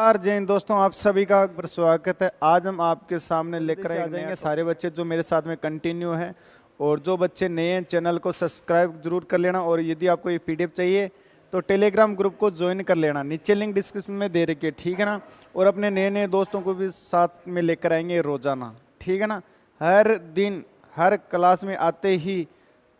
नमस्कार जय हिंद दोस्तों, आप सभी का एक बार स्वागत है। आज हम आपके सामने लेकर आ जाएंगे सारे बच्चे जो मेरे साथ में कंटिन्यू हैं, और जो बच्चे नए हैं चैनल को सब्सक्राइब जरूर कर लेना। और यदि आपको ये पीडीएफ चाहिए तो टेलीग्राम ग्रुप को ज्वाइन कर लेना, नीचे लिंक डिस्क्रिप्शन में दे रखी है, ठीक है ना। और अपने नए नए दोस्तों को भी साथ में लेकर आएंगे रोजाना, ठीक है ना। हर दिन हर क्लास में आते ही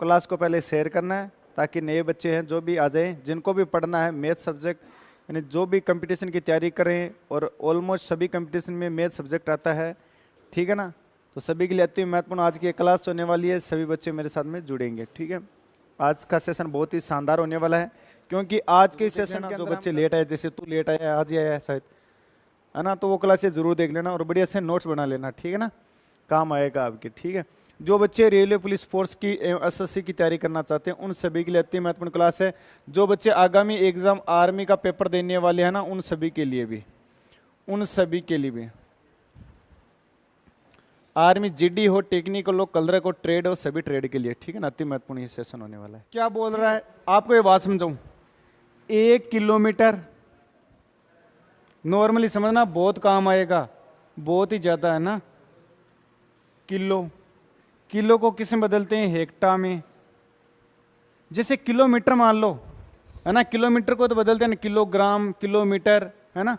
क्लास को पहले शेयर करना है, ताकि नए बच्चे हैं जो भी आ जाएं, जिनको भी पढ़ना है मैथ सब्जेक्ट, यानी जो भी कंपटीशन की तैयारी करें, और ऑलमोस्ट सभी कंपटीशन में मैथ सब्जेक्ट आता है, ठीक है ना। तो सभी के लिए अति महत्वपूर्ण आज की क्लास होने वाली है, सभी बच्चे मेरे साथ में जुड़ेंगे, ठीक है। आज का सेशन बहुत ही शानदार होने वाला है, क्योंकि आज के सेशन के जो बच्चे लेट आए, जैसे तू लेट आया, आज ही आया शायद, है ना, तो वो क्लासेस जरूर देख लेना और बढ़िया से नोट्स बना लेना, ठीक है ना, काम आएगा आपके, ठीक है। जो बच्चे रेलवे पुलिस फोर्स की एसएससी की तैयारी करना चाहते हैं उन सभी के लिए अति महत्वपूर्ण क्लास है। जो बच्चे आगामी एग्जाम आर्मी का पेपर देने वाले हैं ना, उन सभी के लिए भी, उन सभी के लिए भी, आर्मी जीडी हो, टेक्निकल हो, कलर हो, ट्रेड हो, सभी ट्रेड के लिए, ठीक है ना, अति महत्वपूर्ण ये सेशन होने वाला है। क्या बोल रहा है आपको ये बात समझाऊं, 1 किलोमीटर नॉर्मली समझना बहुत काम आएगा, बहुत ही ज्यादा है ना। किलो को किस में बदलते हैं, हेक्टा में। जैसे किलोमीटर मान लो, है ना, किलोमीटर को तो बदलते हैं ना किलोग्राम, किलोमीटर, है ना।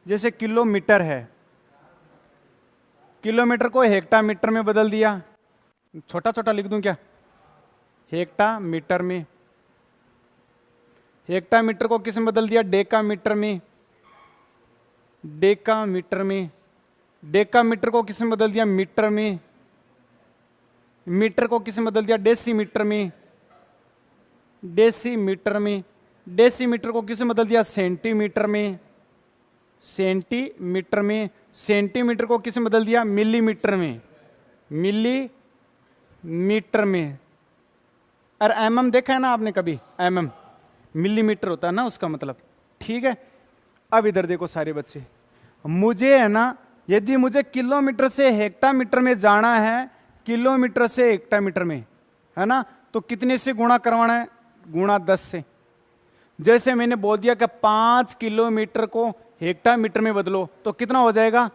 जैसे किलोमीटर है, किलोमीटर को हेक्टा मीटर में बदल दिया, छोटा छोटा लिख दूं क्या, हेक्टा मीटर में। हेक्टा मीटर को किस में बदल दिया, डेका मीटर में, डेका मीटर में। डेका मीटर को किस में बदल दिया, मीटर में। मीटर को किस में बदल दिया, डेसीमीटर में, डेसीमीटर में। डेसीमीटर को किस में बदल दिया, सेंटीमीटर में, सेंटीमीटर में। सेंटीमीटर को किस में बदल दिया, मिलीमीटर में, मिलीमीटर में। और एमएम देखा है ना आपने कभी, एमएम मिलीमीटर होता है ना उसका मतलब, ठीक है। अब इधर देखो सारे बच्चे, मुझे है ना, यदि मुझे किलोमीटर से हेक्टामीटर में जाना है, किलोमीटर से हेक्टामीटर में, है ना, तो कितने से गुणा करवाना है, गुणा 10 से। जैसे मैंने बोल दिया कि 5 किलोमीटर को हेक्टामीटर में बदलो तो कितना हो जाएगा,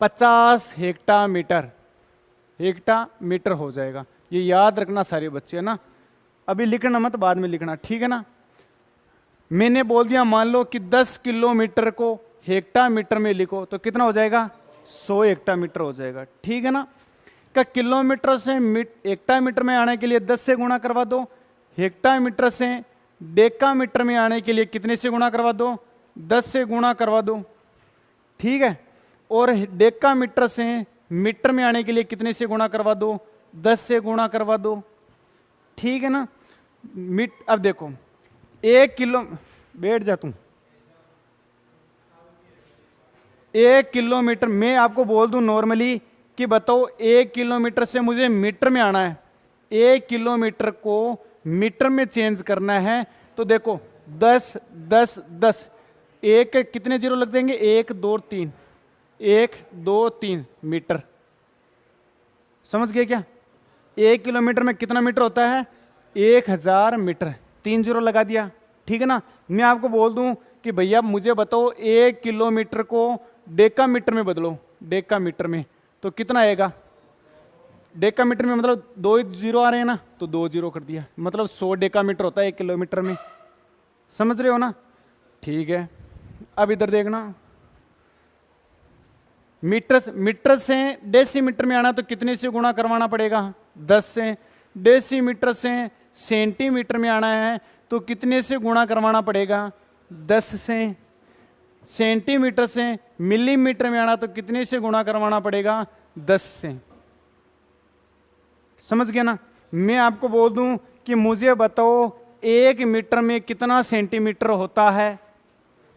50 हेक्टामीटर, हेक्टामीटर हो जाएगा। ये याद रखना सारे बच्चे, है ना। अभी लिखना मत, बाद में लिखना, ठीक है ना। मैंने बोल दिया मान लो कि 10 किलोमीटर को हेक्टामीटर में लिखो तो कितना हो जाएगा, 100 हेक्टामीटर हो जाएगा, ठीक है ना। का किलोमीटर से हेक्टामीटर में आने के लिए 10 से गुणा करवा दो, हेक्टामीटर से डेकामीटर में आने के लिए कितने से गुणा करवा दो, 10 से गुणा करवा दो, ठीक है। और डेकामीटर से मीटर में आने के लिए कितने से गुणा करवा दो, 10 से गुणा करवा दो, ठीक है ना। अब देखो 1 किलो, बैठ जा तू, 1 किलोमीटर मैं आपको बोल दूं नॉर्मली कि बताओ 1 किलोमीटर से मुझे मीटर में आना है, 1 किलोमीटर को मीटर में चेंज करना है, तो देखो 10 10 10, एक कितने जीरो लग जाएंगे, 1 2 3, 1 2 3 मीटर। समझ गए क्या, 1 किलोमीटर में कितना मीटर होता है, 1000 मीटर, 3 जीरो लगा दिया, ठीक है ना। मैं आपको बोल दूं कि भैया मुझे बताओ 1 किलोमीटर को डेकामीटर में बदलो, डेकामीटर में, तो कितना आएगा, डेकामीटर में मतलब 2 जीरो आ रहे हैं ना, तो 2 जीरो कर दिया, मतलब 100 डेकामीटर होता है 1 किलोमीटर में। समझ रहे हो ना, ठीक है। अब इधर देखना, मीटर से डेसीमीटर में आना तो कितने से गुणा करवाना पड़ेगा, 10 से। डेसीमीटर से सेंटीमीटर में आना है तो कितने से गुणा करवाना पड़ेगा, 10 से। सेंटीमीटर से मिलीमीटर में आना तो कितने से गुणा करवाना पड़ेगा, 10 से। समझ गया ना। मैं आपको बोल दूं कि मुझे बताओ 1 मीटर में कितना सेंटीमीटर होता है,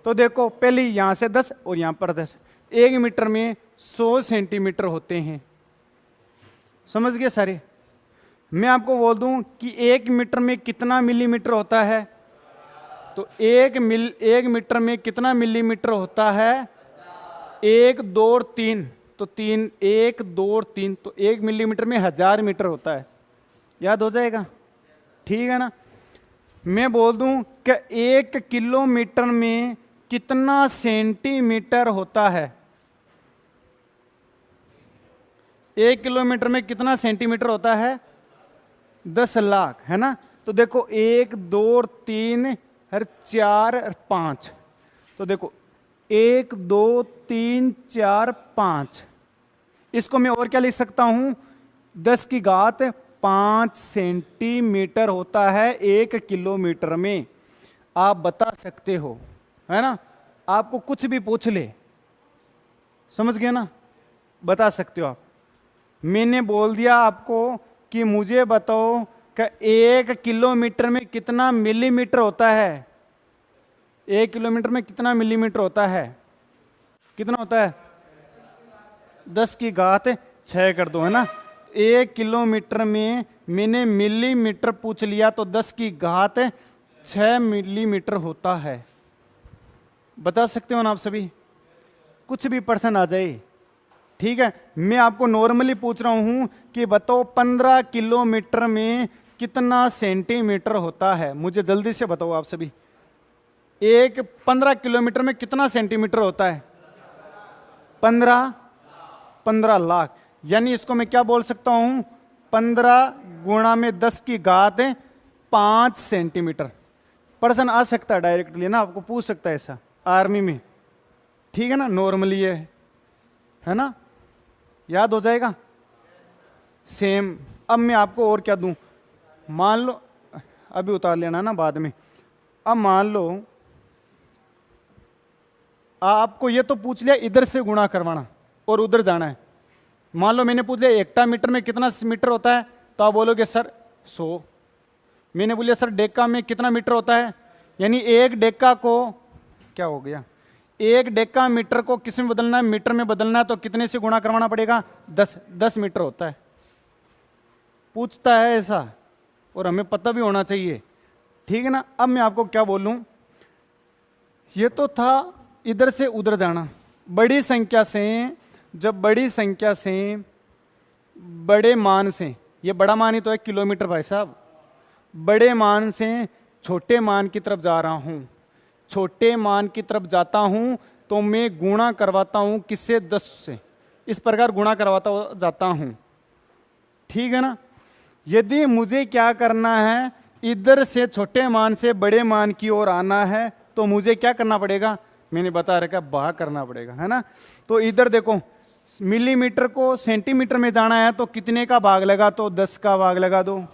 तो देखो पहले यहां से 10 और यहां पर 10, 1 मीटर में 100 सेंटीमीटर होते हैं। समझ गए सारे। मैं आपको बोल दूं कि 1 मीटर में कितना मिलीमीटर होता है, तो 1 मीटर में कितना मिलीमीटर होता है, 1 2 3, तो 3 1 2 3, तो 1 मिलीमीटर में 1000 मीटर होता है। याद हो जाएगा, ठीक है ना। मैं बोल दूं कि 1 किलोमीटर में कितना सेंटीमीटर होता है? 1 किलोमीटर में कितना सेंटीमीटर होता है? 10 लाख, है ना। तो देखो 1 2 3 और 4 और 5, तो देखो 1 2 3 4 5, इसको मैं और क्या लिख सकता हूं? 10 की घात 5 सेंटीमीटर होता है 1 किलोमीटर में। आप बता सकते हो, है ना। आपको कुछ भी पूछ ले, समझ गए ना, बता सकते हो आप। मैंने बोल दिया आपको कि मुझे बताओ कि 1 किलोमीटर में कितना मिलीमीटर होता है? 1 किलोमीटर में कितना मिलीमीटर होता है? कितना होता है? 10 की घात 6 कर दो, है ना। 1 किलोमीटर में मैंने मिलीमीटर पूछ लिया, तो 10 की घात 6 मिलीमीटर होता है। बता सकते हो ना आप सभी? कुछ भी पर्सन आ जाए, ठीक है। मैं आपको नॉर्मली पूछ रहा हूं कि बताओ 15 किलोमीटर में कितना सेंटीमीटर होता है? मुझे जल्दी से बताओ आप सभी। 15 किलोमीटर में कितना सेंटीमीटर होता है? 15 लाख। यानी इसको मैं क्या बोल सकता हूं? 15 गुणा में 10 की घात 5 सेंटीमीटर। पर्सन आ सकता है डायरेक्टली ना, आपको पूछ सकता है ऐसा आर्मी में, ठीक है ना। नॉर्मली है ना, याद हो जाएगा सेम। अब मैं आपको और क्या दूं? मान लो, अभी उतार लेना ना बाद में। अब मान लो आपको ये तो पूछ लिया इधर से गुणा करवाना और उधर जाना है। मान लो मैंने पूछ लिया हेक्टामीटर में कितना मीटर होता है, तो आप बोलोगे सर 100। मैंने बोलिया सर डेका में कितना मीटर होता है, यानी एक डेका को क्या हो गया, एक डेका मीटर को किस में बदलना है? मीटर में बदलना है, तो कितने से गुणा करवाना पड़ेगा? 10 मीटर होता है। पूछता है ऐसा, और हमें पता भी होना चाहिए, ठीक है ना। अब मैं आपको क्या बोलूं, ये तो था इधर से उधर जाना। बड़ी संख्या से, जब बड़ी संख्या से बड़े मान से, ये बड़ा मान ही तो है किलोमीटर भाई साहब, बड़े मान से छोटे मान की तरफ जा रहा हूं, छोटे मान की तरफ जाता हूं, तो मैं गुणा करवाता हूं किससे? 10 से। इस प्रकार गुणा करवाता जाता हूं, ठीक है ना। यदि मुझे क्या करना है, इधर से छोटे मान से बड़े मान की ओर आना है, तो मुझे क्या करना पड़ेगा? मैंने बता रखा, भाग करना पड़ेगा, है ना। तो इधर देखो, मिलीमीटर को सेंटीमीटर में जाना है, तो कितने का भाग लगा? तो 10 का भाग लगा दो।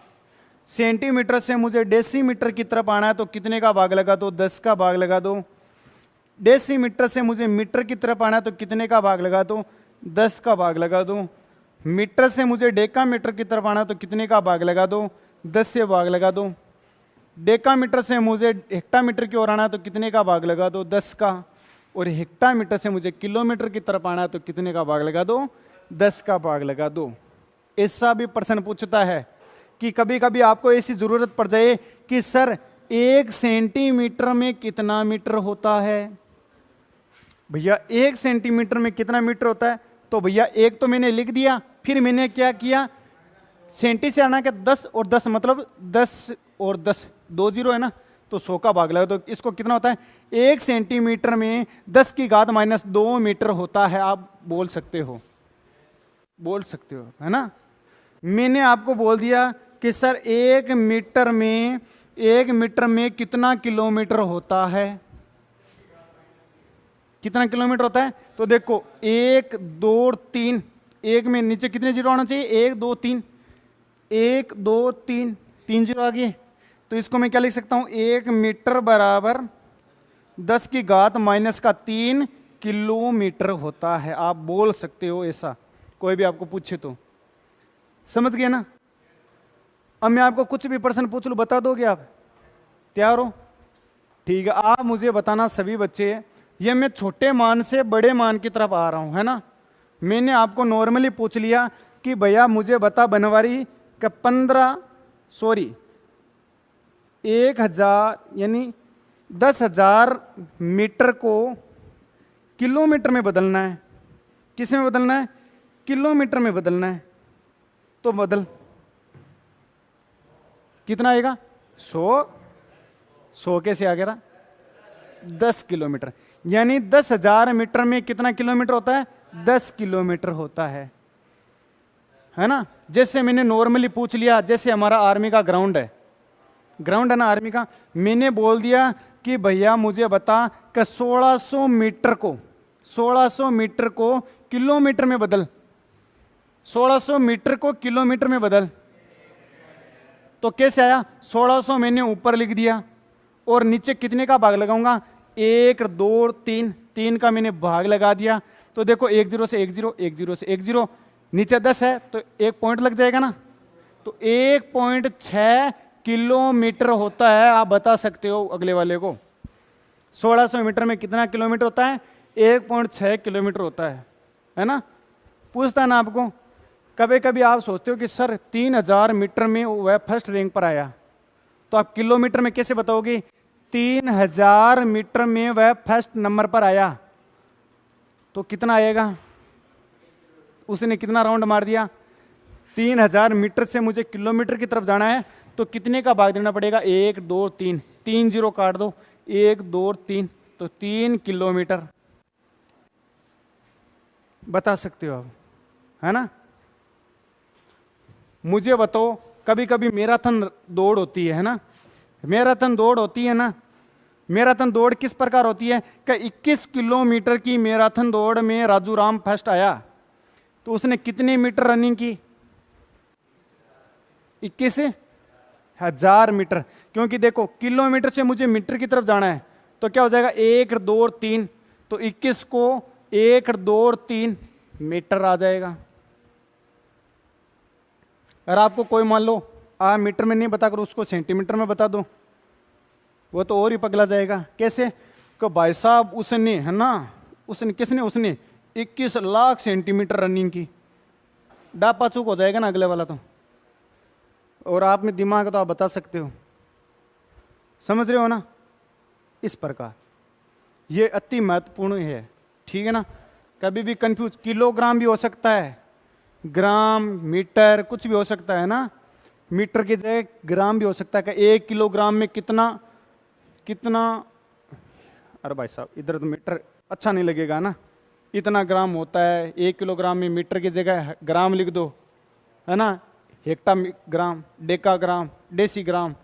सेंटीमीटर से मुझे डेसीमीटर की तरफ आना है, तो कितने का भाग लगा? तो 10 का भाग लगा दो। डेसीमीटर से मुझे मीटर की तरफ आना है, तो कितने का भाग लगा दो? 10 का भाग लगा दो। मीटर से मुझे डेकामीटर की तरफ आना है, तो कितने का भाग लगा दो? 10 से भाग लगा दो। डेकामीटर से मुझे हेक्टामीटर की ओर आना है, तो कितने का भाग लगा दो? 10 का। और हेक्टामीटर से मुझे किलोमीटर की तरफ आना है, तो कितने का भाग लगा दो? 10 का भाग लगा दो। ऐसा भी प्रश्न पूछता है कि कभी कभी आपको ऐसी जरूरत पड़ जाए कि सर 1 सेंटीमीटर में कितना मीटर होता है? भैया 1 सेंटीमीटर में कितना मीटर होता है? तो भैया एक तो मैंने लिख दिया, फिर मैंने क्या किया, सेंटी से आना क्या 10 और 10, मतलब 10 और 10, 2 जीरो है ना, तो 100 का भाग लगा। तो इसको कितना होता है? 1 सेंटीमीटर में 10 की घात -2 मीटर होता है। आप बोल सकते हो, बोल सकते हो, है ना। मैंने आपको बोल दिया कि सर 1 मीटर में कितना किलोमीटर होता है? कितना किलोमीटर होता है? तो देखो 1 2 3, एक में नीचे कितने जीरो आना चाहिए? 1 2 3, 1 2 3, 3 जीरो आ गए। तो इसको मैं क्या लिख सकता हूं? 1 मीटर बराबर 10 की घात -3 किलोमीटर होता है। आप बोल सकते हो ऐसा, कोई भी आपको पूछे तो। समझ गए ना। अब मैं आपको कुछ भी प्रश्न पूछ लूं, बता दोगे आप? तैयार हो? ठीक है। आप मुझे बताना सभी बच्चे, ये मैं छोटे मान से बड़े मान की तरफ आ रहा हूं, है ना। मैंने आपको नॉर्मली पूछ लिया कि भैया मुझे बता बनवारी का 1000 यानी 10,000 मीटर को किलोमीटर में बदलना है। किस में बदलना है? किलोमीटर में बदलना है। तो बदल, कितना आएगा? 100 कैसे आ गया? 10 किलोमीटर। यानी 10,000 मीटर में कितना किलोमीटर होता है? 10 किलोमीटर होता है ना। जैसे मैंने नॉर्मली पूछ लिया, जैसे हमारा आर्मी का ग्राउंड है, ग्राउंड है ना आर्मी का, मैंने बोल दिया कि भैया मुझे बता कि 1600 मीटर को किलोमीटर में बदल, 1600 मीटर को किलोमीटर में बदल। तो कैसे आया? 1600 मैंने ऊपर लिख दिया और नीचे कितने का भाग लगाऊंगा? 1 2 3, 3 का मैंने भाग लगा दिया। तो देखो 1 0 से 1 0, 1 0 से 1 0, नीचे 10 है तो 1 पॉइंट लग जाएगा ना। तो 1.6 किलोमीटर होता है। आप बता सकते हो अगले वाले को, 1600 मीटर में कितना किलोमीटर होता है? 1.6 किलोमीटर होता है ना। पूछता है ना आपको। कभी कभी आप सोचते हो कि सर 3000 मीटर में वह फर्स्ट रैंक पर आया, तो आप किलोमीटर में कैसे बताओगे? 3000 मीटर में वह फर्स्ट नंबर पर आया तो कितना आएगा? उसने कितना राउंड मार दिया? 3000 मीटर से मुझे किलोमीटर की तरफ जाना है तो कितने का भाग देना पड़ेगा? 1 2 3, 3 0 काट दो, 1 2 3, तो 3 किलोमीटर। बता सकते हो आप, है ना। मुझे बताओ, कभी कभी मैराथन दौड़ होती है ना, मैराथन दौड़ होती है ना। मैराथन दौड़ किस प्रकार होती है कि 21 किलोमीटर की मैराथन दौड़ में राजू राम फर्स्ट आया तो उसने कितने मीटर रनिंग की? 21,000 मीटर। क्योंकि देखो किलोमीटर से मुझे मीटर की तरफ जाना है तो क्या हो जाएगा? 1 2 3, तो 21 को 1 2 3 मीटर आ जाएगा। अगर आपको कोई मान लो आप मीटर में नहीं बताकर उसको सेंटीमीटर में बता दो, वो तो और ही पगला जाएगा। कैसे? कि भाई साहब उसने, है ना, उसने किसने, उसने 21 लाख सेंटीमीटर रनिंग की। डापा चूक हो जाएगा ना अगले वाला तो। और आप में दिमाग तो आप बता सकते हो, समझ रहे हो ना। इस प्रकार ये अति महत्वपूर्ण है, ठीक है ना। कभी भी कंफ्यूज, किलोग्राम भी हो सकता है, ग्राम मीटर कुछ भी हो सकता है ना। मीटर की जगह ग्राम भी हो सकता है कि 1 किलोग्राम में कितना कितना। अरे भाई साहब इधर तो मीटर अच्छा नहीं लगेगा ना, इतना ग्राम होता है 1 किलोग्राम में। मीटर की जगह ग्राम लिख दो, है ना। हेक्टाग्राम, डेकाग्राम, डेसीग्राम,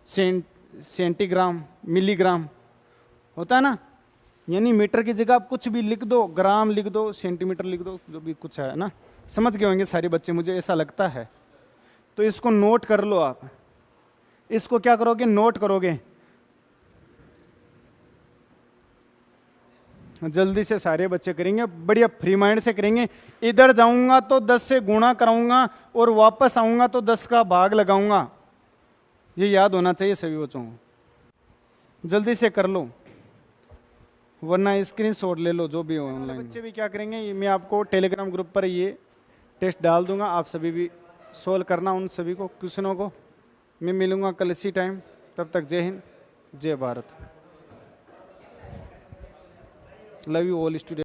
सेंटीग्राम, मिलीग्राम होता है ना। यानी मीटर की जगह आप कुछ भी लिख दो, ग्राम लिख दो, सेंटीमीटर लिख दो, जो भी कुछ है ना। समझ गए होंगे सारे बच्चे, मुझे ऐसा लगता है। तो इसको नोट कर लो आप। इसको क्या करोगे? नोट करोगे। जल्दी से सारे बच्चे करेंगे, बढ़िया फ्री माइंड से करेंगे। इधर जाऊंगा तो 10 से गुणा कराऊंगा और वापस आऊंगा तो 10 का भाग लगाऊंगा। ये याद होना चाहिए सभी बच्चों को। जल्दी से कर लो वरना स्क्रीनशॉट ले लो जो भी हो ऑनलाइन। बच्चे भी क्या करेंगे, ये मैं आपको टेलीग्राम ग्रुप पर ये टेस्ट डाल दूंगा, आप सभी भी सोल्व करना उन सभी को, क्वेश्चनों को। मैं मिलूंगा कल इसी टाइम, तब तक जय हिंद, जय Bharat. Love you all student.